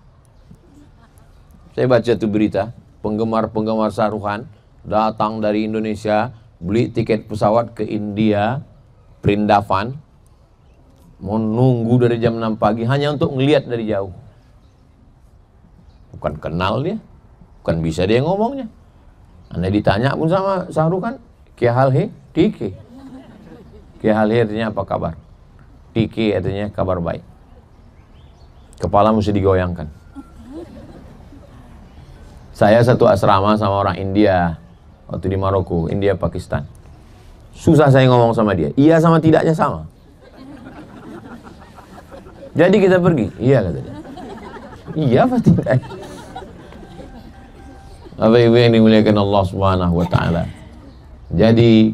Saya baca tuh berita, penggemar-penggemar Shah Rukh Khan datang dari Indonesia, beli tiket pesawat ke India, Vrindavan, mau nunggu dari jam 6 pagi hanya untuk ngelihat dari jauh. Bukan kenal dia, bukan bisa dia ngomongnya. Anda ditanya pun sama Shah Rukh Khan, kya hal hai? ठीक है. Kya hal hai artinya apa kabar? ठीक है artinya kabar baik. Kepala mesti digoyangkan. Saya satu asrama sama orang India waktu di Maroko, India Pakistan. Susah saya ngomong sama dia. Iya sama tidaknya sama. Jadi kita pergi. Iya kata dia. Iya pasti tidak. Bapak Ibu yang dimuliakan Allah Subhanahu wa taala. Jadi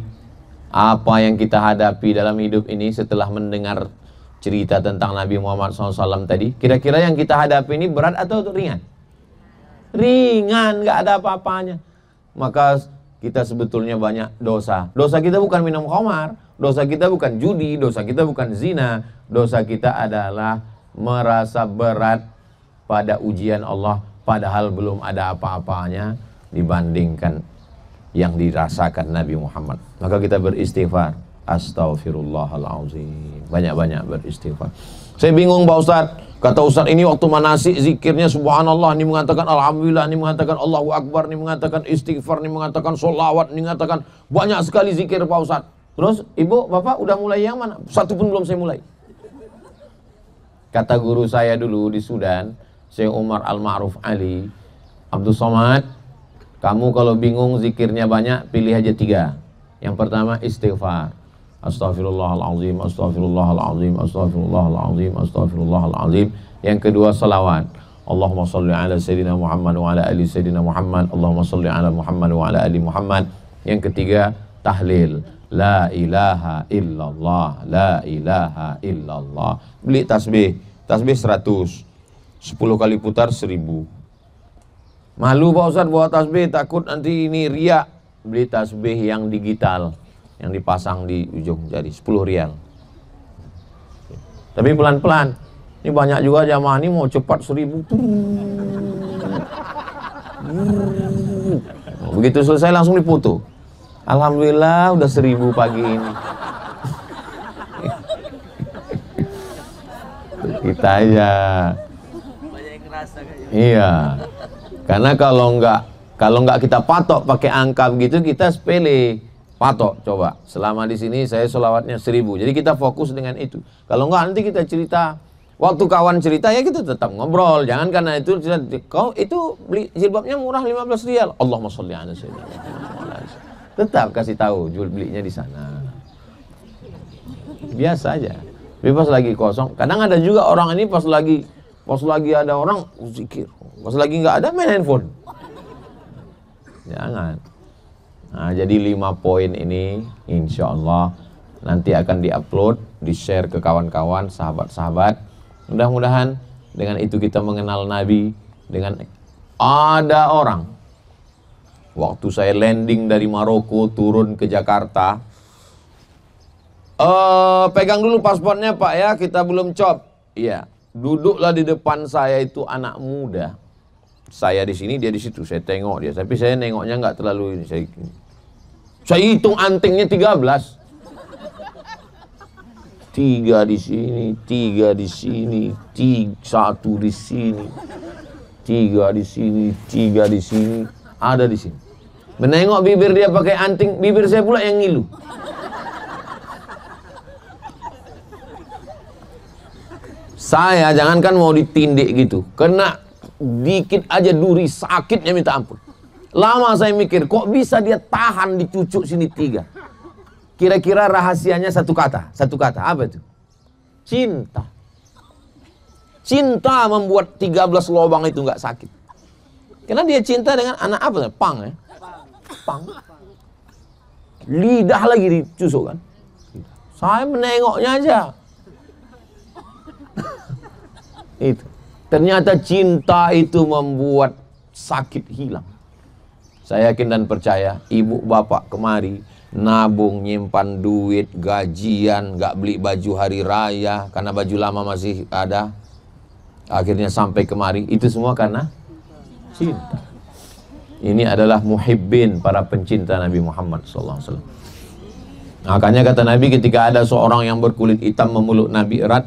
apa yang kita hadapi dalam hidup ini setelah mendengar cerita tentang Nabi Muhammad SAW tadi, kira-kira yang kita hadapi ini berat atau ringan? Ringan, nggak ada apa-apanya. Maka kita sebetulnya banyak dosa. Dosa kita bukan minum khamar, dosa kita bukan judi, dosa kita bukan zina, dosa kita adalah merasa berat pada ujian Allah, padahal belum ada apa-apanya dibandingkan yang dirasakan Nabi Muhammad. Maka kita beristighfar. Astaghfirullahaladzim. Banyak-banyak beristighfar. Saya bingung Pak Ustadz. Kata Ustadz ini waktu manasik zikirnya subhanallah, ini mengatakan alhamdulillah, ini mengatakan Allahu Akbar, ini mengatakan istighfar, ini mengatakan sholawat, ini mengatakan banyak sekali zikir Pak Ustadz. Terus ibu, bapak udah mulai yang mana? Satu pun belum saya mulai. Kata guru saya dulu di Sudan, Syekh Umar Al-Ma'ruf Ali, Abdul Somad, kamu kalau bingung zikirnya banyak, pilih aja 3. Yang pertama istighfar. Astaghfirullahaladzim, astaghfirullahaladzim, astaghfirullahaladzim, astaghfirullahaladzim. Yang kedua salawat. Allahumma salli ala Sayyidina Muhammad wa ala ali Sayyidina Muhammad. Allahumma salli ala Muhammad wa ala ali Muhammad. Yang ketiga tahlil. La ilaha illallah, la ilaha illallah. Beli tasbih. Tasbih 100. 10 kali putar 1000. Malu Pak Ustadz bawa tasbih, takut nanti ini riak. Beli tasbih yang digital, yang dipasang di ujung jari, 10 rial. Tapi pelan-pelan. Ini banyak juga jamaah ini mau cepat 1000. Begitu selesai langsung dipoto. Alhamdulillah udah 1000 pagi ini. Kita aja. Iya. Karena kalau nggak kita patok pakai angka begitu, kita sepele. Patok coba, selama di sini saya sholawatnya 1000. Jadi kita fokus dengan itu. Kalau enggak nanti kita cerita. Waktu kawan cerita ya kita tetap ngobrol. Jangan karena itu kau itu beli jilbabnya murah 15 rial. Allahumma sholli ala sayyidina Muhammad. Tetap kasih tahu jual belinya di sana. Biasa aja. Tapi pas lagi kosong, kadang ada juga orang ini pas lagi ada orang zikir. Pas lagi nggak ada main handphone. Jangan. Nah, jadi 5 poin ini insya Allah nanti akan diupload, di-share ke kawan-kawan, sahabat-sahabat. Mudah-mudahan dengan itu kita mengenal Nabi. Dengan ada orang, waktu saya landing dari Maroko turun ke Jakarta, pegang dulu paspornya Pak ya, kita belum cop. Iya, duduklah di depan saya itu anak muda. Saya di sini, dia di situ. Saya tengok dia, tapi saya nengoknya nggak terlalu ini. Saya hitung antingnya 13. 3 di sini, 3 di sini, 1 di sini, 3 di sini, 3 di sini, ada di sini. Menengok bibir dia pakai anting, bibir saya pula yang ngilu. Saya jangankan mau ditindik gitu, kena dikit aja duri, sakitnya minta ampun. Lama saya mikir, kok bisa dia tahan di cucuk sini 3? Kira-kira rahasianya satu kata, apa itu? Cinta. Cinta membuat 13 lubang itu nggak sakit. Karena dia cinta dengan anak apa? Pang ya? Pang. Lidah lagi ditusuk kan? Saya menengoknya aja. Itu. Ternyata cinta itu membuat sakit hilang. Saya yakin dan percaya, ibu bapak kemari nabung, nyimpan duit, gajian, nggak beli baju hari raya karena baju lama masih ada. Akhirnya sampai kemari, itu semua karena cinta. Ini adalah muhibbin, para pencinta Nabi Muhammad SAW. Makanya kata Nabi, ketika ada seorang yang berkulit hitam memeluk Nabi erat,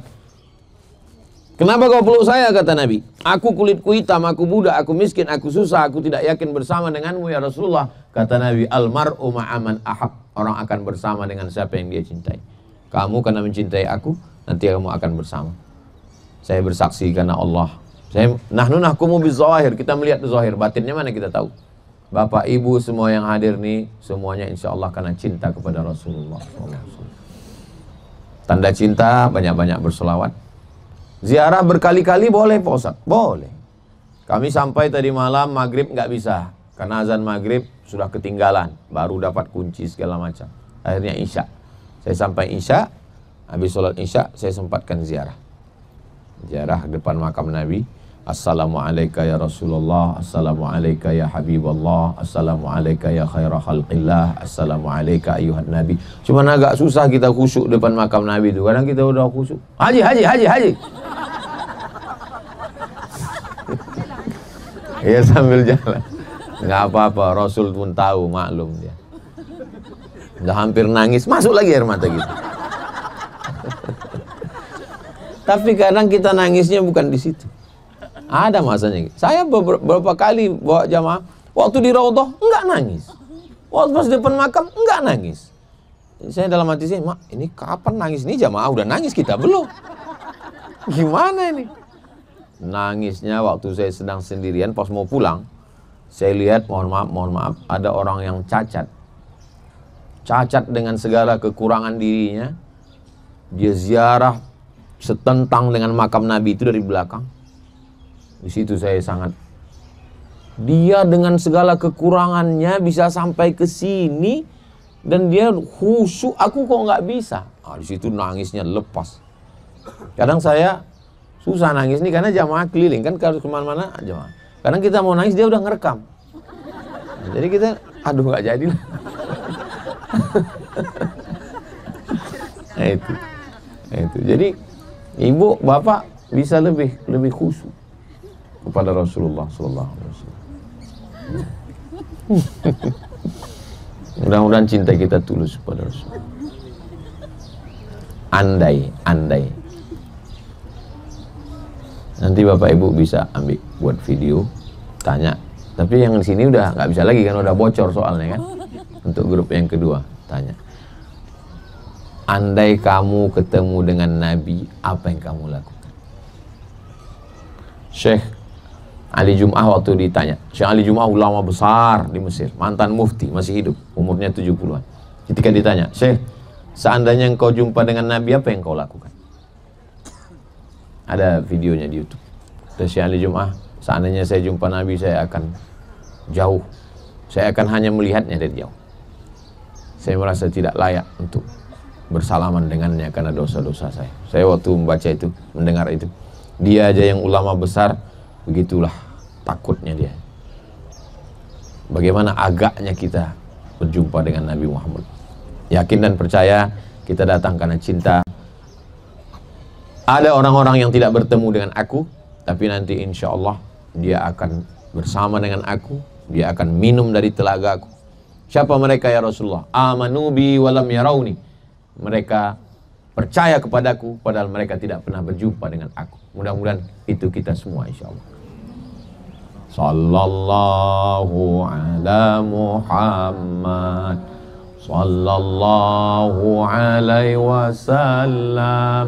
kenapa kau peluk saya, kata Nabi? Aku kulitku hitam, aku budak, aku miskin, aku susah, aku tidak yakin bersama denganmu ya Rasulullah. Kata Nabi, almar'u ma'aman ahab. Orang akan bersama dengan siapa yang dia cintai. Kamu karena mencintai aku, nanti kamu akan bersama. Saya bersaksi karena Allah. Nahnu nahkumu bizawahir, kita melihat zahir, batinnya mana kita tahu. Bapak ibu semua yang hadir nih, semuanya insya Allah karena cinta kepada Rasulullah SAW. Tanda cinta, banyak-banyak bersolawat. Ziarah berkali-kali boleh Pak Ustaz? Boleh. Kami sampai tadi malam, maghrib nggak bisa. Karena azan maghrib sudah ketinggalan. Baru dapat kunci segala macam. Akhirnya isya. Saya sampai isya. Habis sholat isya, saya sempatkan ziarah. Ziarah depan makam Nabi. Assalamualaikum ya Rasulullah. Assalamualaikum ya Habibullah. Assalamualaikum ya khaira khalqillah. Assalamualaikum ayuhan Nabi. Cuman agak susah kita khusyuk depan makam Nabi itu. Kadang kita udah khusyuk. Haji. Ya sambil jalan. Nggak apa-apa, Rasul pun tahu, maklum dia. Udah hampir nangis, masuk lagi air mata gitu. Tapi kadang kita nangisnya bukan di situ. Ada masanya. Saya beberapa kali bawa jamaah, waktu di Raudhah enggak nangis. Waktu pas depan makam enggak nangis. Saya dalam hati saya, "Mak, ini kapan nangis? Ini jamaah udah nangis, kita belum." Gimana ini? Nangisnya waktu saya sedang sendirian pas mau pulang. Saya lihat, mohon maaf, ada orang yang cacat. Cacat dengan segala kekurangan dirinya. Dia ziarah setentang dengan makam Nabi itu dari belakang. Di situ saya sangat, dia dengan segala kekurangannya bisa sampai ke sini dan dia khusyuk, aku kok nggak bisa. Di situ nangisnya lepas. Kadang saya susah nangis nih karena jamaah keliling kan, kalau kemana-mana jamaah. Kadang kita mau nangis dia udah ngerekam. Jadi kita, aduh nggak jadi lah. Nah, itu. Jadi ibu bapak bisa lebih khusyuk kepada Rasulullah Sallallahu Alaihi Wasallam. Mudah-mudahan cinta kita tulus kepada Rasulullah. Andai nanti bapak ibu bisa ambil buat video tanya, tapi yang di sini udah nggak bisa lagi kan, udah bocor soalnya kan. Untuk grup yang kedua tanya, andai kamu ketemu dengan Nabi, apa yang kamu lakukan? Syekh Ali Jum'ah waktu ditanya, Syekh Ali Jum'ah ulama besar di Mesir, mantan mufti, masih hidup, umurnya 70-an. Ketika ditanya, Syekh, seandainya engkau jumpa dengan Nabi, apa yang kau lakukan? Ada videonya di YouTube. Dari Syekh Ali Jum'ah, seandainya saya jumpa Nabi, saya akan jauh. Saya akan hanya melihatnya dari jauh. Saya merasa tidak layak untuk bersalaman dengannya karena dosa-dosa saya. Saya waktu membaca itu, mendengar itu, dia aja yang ulama besar, begitulah takutnya dia. Bagaimana agaknya kita berjumpa dengan Nabi Muhammad. Yakin dan percaya kita datang karena cinta. Ada orang-orang yang tidak bertemu dengan aku, tapi nanti insya Allah dia akan bersama dengan aku, dia akan minum dari telaga aku. Siapa mereka ya Rasulullah? Amanu bi walam yarawni. Mereka percaya kepadaku padahal mereka tidak pernah berjumpa dengan aku. Mudah-mudahan itu kita semua insya Allah. Sallallahu ala Muhammad, sallallahu alaihi wasallam,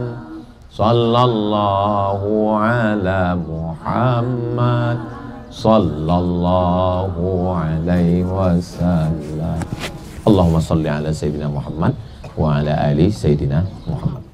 sallallahu ala Muhammad, sallallahu alaihi wasallam. Allahumma salli ala Sayyidina Muhammad wa ala ali Sayyidina Muhammad.